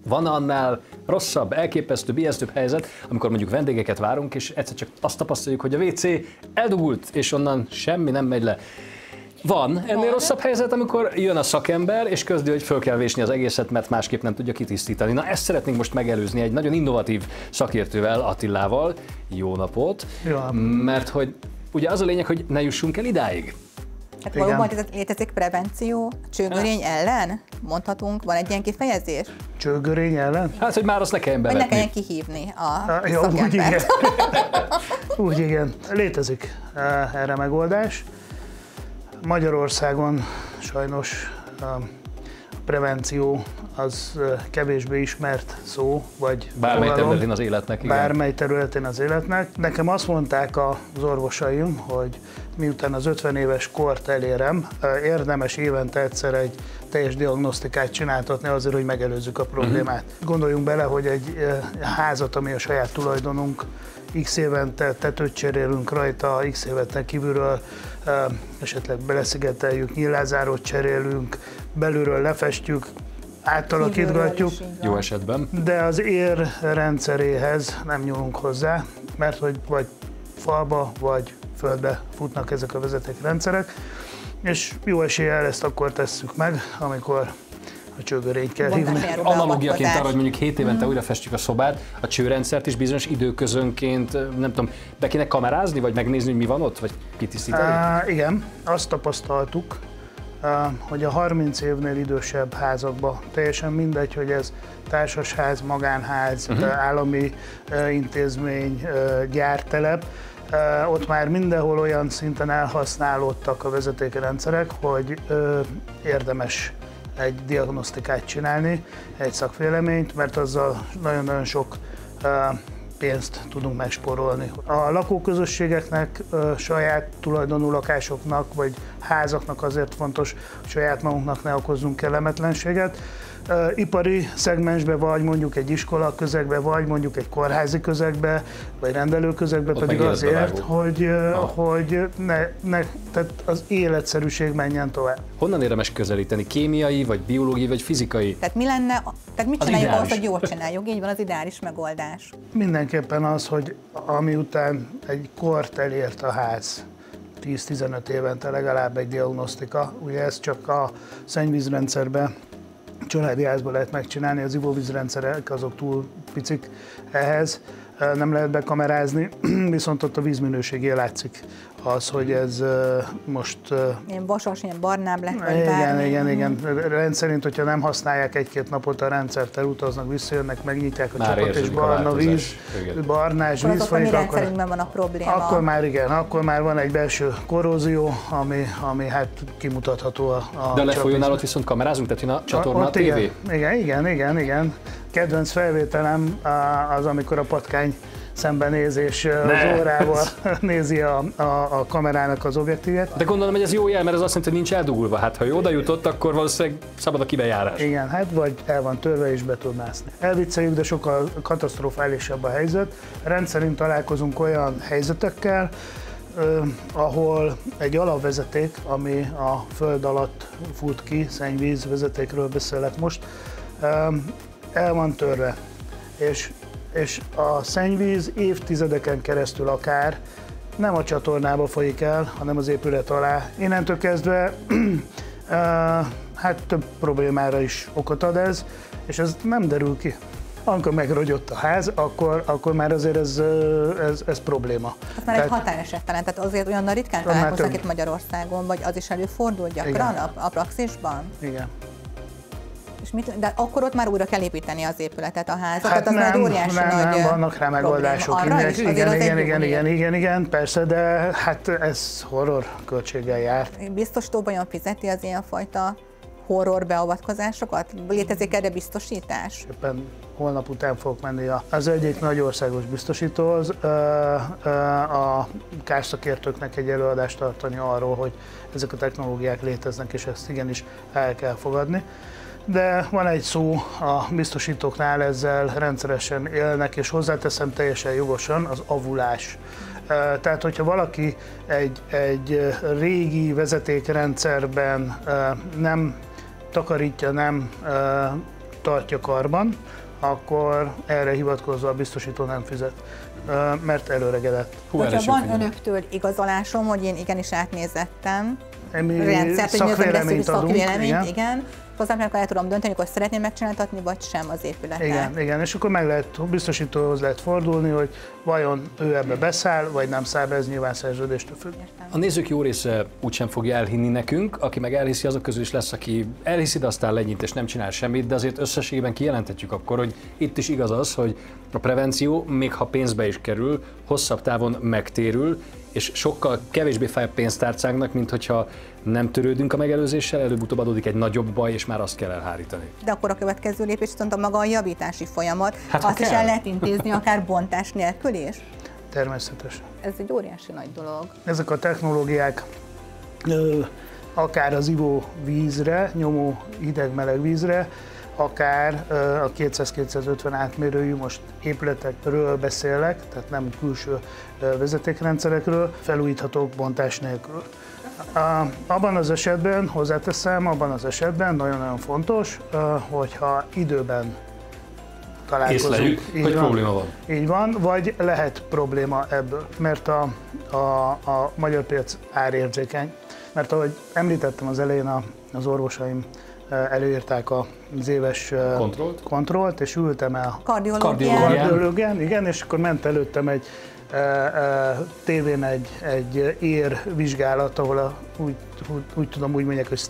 Van annál rosszabb, elképesztőbb, ijesztőbb helyzet, amikor mondjuk vendégeket várunk, és egyszer csak azt tapasztaljuk, hogy a WC eldugult, és onnan semmi nem megy le. Van ennél rosszabb helyzet, amikor jön a szakember, és közli, hogy föl kell vésni az egészet, mert másképp nem tudja kitisztítani. Na, ezt szeretnénk most megelőzni egy nagyon innovatív szakértővel, Attilával. Jó napot! Ja. Mert hogy ugye az a lényeg, hogy ne jussunk el idáig. Hát valóban létezik prevenció a csőgörény ellen? Mondhatunk, van egy ilyen kifejezés? Csőgörény ellen? Hát, hogy már azt ne kelljen bevetni. Vagy ne kelljen kihívni a jó, szakembert. úgy igen. Úgy igen. Létezik erre megoldás. Magyarországon sajnos a prevenció az kevésbé ismert szó, vagy bármely területén az életnek. Igen. Bármely területén az életnek. Nekem azt mondták az orvosaim, hogy miután az 50 éves kort elérem, érdemes évente egyszer egy teljes diagnosztikát csináltatni azért, hogy megelőzzük a problémát. Gondoljunk bele, hogy egy házat, ami a saját tulajdonunk, x évente tetőt cserélünk rajta, x évente kívülről esetleg beleszigeteljük, nyílázárót cserélünk, belülről lefestjük, átalakítgatjuk. Jó esetben. De az ér rendszeréhez nem nyúlunk hozzá, mert hogy vagy falba, vagy földbe futnak ezek a vezetékrendszerek, és jó eséllyel ezt akkor tesszük meg, amikor a csőgörényt kell hívni. Analogiaként arra, hogy mondjuk 7 évente újra festjük a szobát, a csőrendszert is bizonyos időközönként, nem tudom, be kéne kamerázni, vagy megnézni, hogy mi van ott, vagy kitisztítani? Igen, azt tapasztaltuk, hogy a 30 évnél idősebb házakban, teljesen mindegy, hogy ez társasház, magánház, állami intézmény, gyártelep, ott már mindenhol olyan szinten elhasználódtak a vezetékrendszerek, hogy érdemes egy diagnosztikát csinálni, egy szakvéleményt, mert azzal nagyon-nagyon sok pénzt tudunk megspórolni. A lakóközösségeknek, saját tulajdonú lakásoknak vagy házaknak azért fontos, hogy saját magunknak ne okozzunk kellemetlenséget. Ipari szegmensbe, vagy mondjuk egy iskola közegbe, vagy mondjuk egy kórházi közegbe, vagy rendelő közegbe ott pedig azért, hogy tehát az életszerűség menjen tovább. Honnan érdemes közelíteni? Kémiai, vagy biológiai, vagy fizikai? Tehát mi lenne, tehát mit csináljuk ahhoz, hogy jól csináljuk? Így van az ideális megoldás. Mindenképpen az, hogy amiután egy kort elért a ház, 10-15 évente legalább egy diagnosztika, ugye ez csak a szennyvízrendszerben, családi házban lehet megcsinálni, az ivóvízrendszerek azok túl picik ehhez, nem lehet bekamerázni, viszont ott a vízminőségé látszik az, hogy ez most... Ilyen vasas, ilyen barnább lett, vagy bármi. Igen. Rendszerint, hogyha nem használják egy-két napot a rendszert, elutaznak, visszajönnek, megnyitják a csapot, és barna víz, barnás víz folyik, akkor rendszerünkben van a probléma. Akkor már igen, akkor már van egy belső korrózió, ami hát kimutatható a de a lefolyónál ott viszont kamerázunk, tehát jön a csatorna, a tévé? Igen. Kedvenc felvételem az, amikor a patkány szembenéz, és az órával nézi a kamerának az objektívját. De gondolom, hogy ez jó jel, mert ez azt jelenti, hogy nincs eldugulva. Hát ha oda jutott, akkor valószínűleg szabad a kibejárás. Igen, hát vagy el van törve és be tud mászni. Elvicceljük, de sokkal katasztrofálisabb a helyzet. Rendszerint találkozunk olyan helyzetekkel, ahol egy alapvezeték, ami a föld alatt fut ki, szennyvíz vezetékről beszélek most, el van törve. És a szennyvíz évtizedeken keresztül akár nem a csatornába folyik el, hanem az épület alá. Innentől kezdve hát több problémára is okot ad ez, és ez nem derül ki. Amikor megrogyott a ház, akkor már azért ez probléma. Ez már egy határeset talán, tehát azért olyan ritkán találkoznak itt Magyarországon, vagy az is előfordul gyakran a praxisban? Igen. De akkor ott már újra kell építeni az épületet, a házat, hát tehát az nem, óriási nagy vannak rá megoldások. Igen, persze, de hát ez horror költséggel jár. Biztosító vajon fizeti az ilyenfajta horror beavatkozásokat? Létezik erre biztosítás? Éppen holnap után fogok menni az egyik nagy országos biztosítóhoz, a kárszakértőknek egy előadást tartani arról, hogy ezek a technológiák léteznek, és ezt igenis el kell fogadni. De van egy szó, a biztosítóknál ezzel rendszeresen élnek, és hozzáteszem teljesen jogosan, az avulás. Tehát, hogyha valaki egy régi vezetékrendszerben nem takarítja, nem tartja karban, akkor erre hivatkozva a biztosító nem fizet, mert előregedett. Hogyha van önöktől igazolásom, hogy én igenis átnézettem, rendszert, hogy szakvéleményt adunk, igen. Hozzám el tudom dönteni, hogy szeretném megcsináltatni, vagy sem az épületet. Igen, és akkor biztosítóhoz lehet fordulni, hogy vajon ő ebbe beszáll, vagy nem száll be, ez nyilván szerződéstől függ. A nézők jó része úgysem fogja elhinni nekünk, aki meg elhiszi, azok közül is lesz, aki elhiszi, de aztán lenyit és nem csinál semmit, de azért összességében kijelenthetjük akkor, hogy itt is igaz az, hogy a prevenció, még ha pénzbe is kerül, hosszabb távon megtérül, és sokkal kevésbé fáj a pénztárcánknak, mint hogyha nem törődünk a megelőzéssel, előbb-utóbb adódik egy nagyobb baj, és már azt kell elhárítani. De akkor a következő lépés viszont a maga a javítási folyamat, azt is el lehet intézni akár bontás nélkül is? Természetesen. Ez egy óriási nagy dolog. Ezek a technológiák akár az ivóvízre, nyomó hideg-meleg vízre, akár a 200-250 átmérőjű, most épületekről beszélek, tehát nem külső vezetékrendszerekről, felújíthatók bontás nélkül. Abban az esetben, hozzáteszem, nagyon-nagyon fontos, hogyha időben találkozunk. Észleljük, hogy probléma van. Így van, vagy lehet probléma ebből, mert a magyar piac árérzékeny. Mert ahogy említettem az elején, az orvosaim előírták az éves kontrollt, és ültem el kardiológián, igen, és akkor ment előttem egy tévén egy érvizsgálat, ahol úgy tudom, úgy mondják, hogy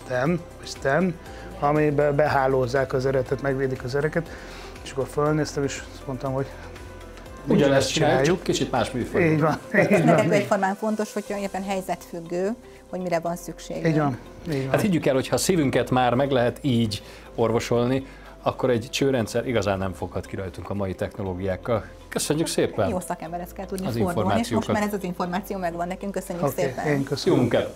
stent, amiben behálózzák az eretet, megvédik az ereket, és akkor fölnéztem, és azt mondtam, hogy ugyanezt csináljuk, kicsit más műfajban. Így van. Neked egyformán fontos, hogyha éppen helyzetfüggő, hogy mire van szükség. Így van. Hát higgyük el, hogy ha a szívünket már meg lehet így orvosolni, akkor egy csőrendszer igazán nem foghat ki rajtunk a mai technológiákkal. Köszönjük szépen! Jó szakemberhez kell tudni fordulni, és most már ez az információ megvan nekünk. Köszönjük szépen! Én köszönöm. Jó munkát!